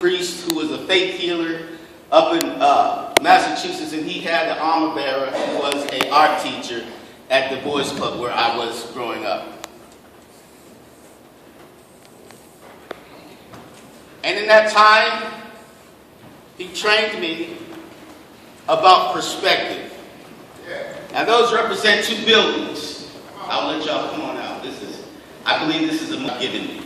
priest who was a faith healer up in Massachusetts, and he had an armor bearer who was an art teacher at the boys club where I was growing up. And in that time, he trained me about perspective. Now those represent two buildings. I'll let y'all come on out. I believe this is a gift given me.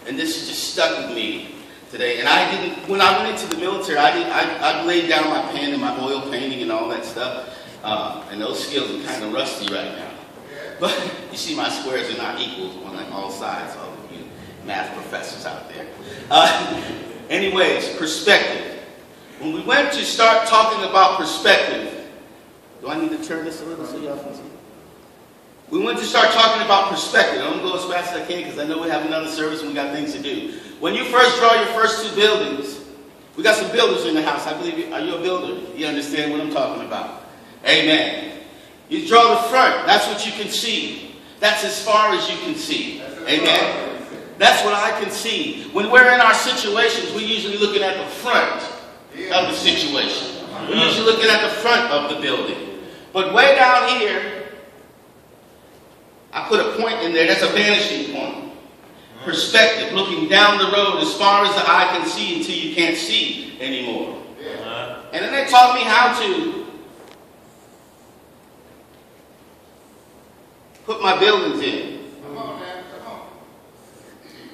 And this just stuck with me today. And when I went into the military, I laid down my pen and my oil painting and all that stuff. And those skills are kind of rusty right now. But you see my squares are not equal on like all sides. All of you math professors out there. Anyways, perspective. When we went to start talking about perspective, do I need to turn this a little so y'all can see? We went to start talking about perspective. I'm going to go as fast as I can because I know we have another service and we got things to do. When you first draw your first two buildings, we got some builders in the house. I believe, are you a builder? You understand what I'm talking about? Amen. You draw the front. That's what you can see. That's as far as you can see. Amen. That's what I can see. When we're in our situations, we're usually looking at the front of the situation. We're usually looking at the front of the building. But way down here, I put a point in there. That's a vanishing point. Perspective, looking down the road as far as the eye can see until you can't see anymore. And then they taught me how to put my buildings in. Come on, man. Come on.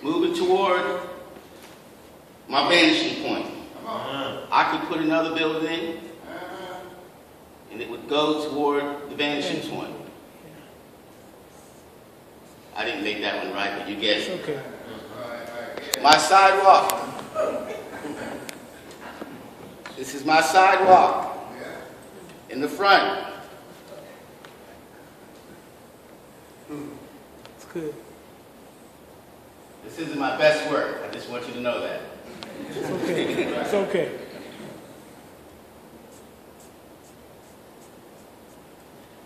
Moving toward my vanishing point. I could put another building in, and it would go toward the vanishing point. I didn't make that one right, but you get it. Okay. My sidewalk. This is my sidewalk in the front. It's good. This isn't my best work. I just want you to know that. It's okay. It's okay.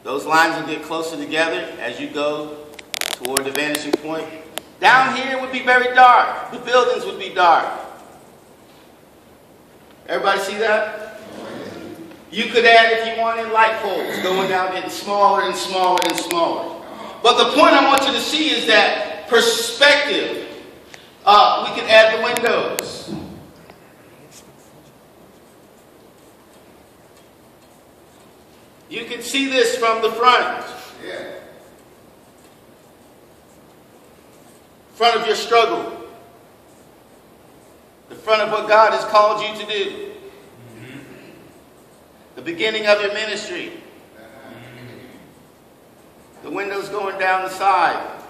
Those lines will get closer together as you go toward the vanishing point. Down here would be very dark. The buildings would be dark. Everybody see that? You could add, if you wanted, light poles going down, getting smaller and smaller and smaller. But the point I want you to see is that perspective. We can add the windows. You can see this from the front. Front of your struggle. The front of what God has called you to do. The beginning of your ministry. The windows going down the side.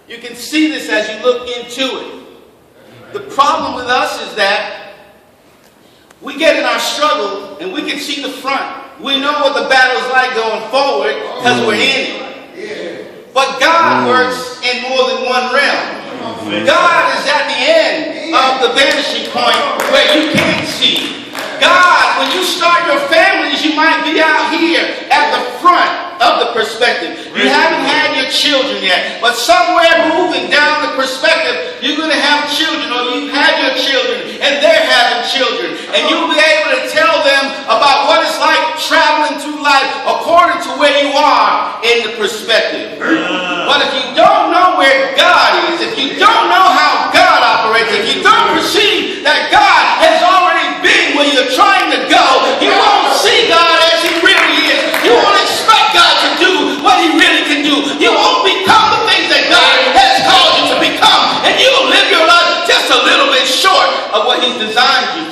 You can see this as you look into it. The problem with us is that we get in our struggle and we can see the front. We know what the battle's like going forward because we're in it. But God works in more than one realm. God is at the end of the vanishing point where you can't see. God, when you start your families, you might be out here at the front of the perspective. You haven't had your children yet, but somewhere moving down the perspective, you're going to have children, or you've had your children, and they're having children. And you'll be able to tell them about what it's like traveling through life according to where you are in the perspective. But if you don't know where God is, if you don't know how God operates, if you don't perceive that God has already been where you're trying to go, you won't see God as He really is. You won't expect God to do what He really can do. You won't become the things that God has called you to become. And you'll live your life just a little bit short of what He's designed you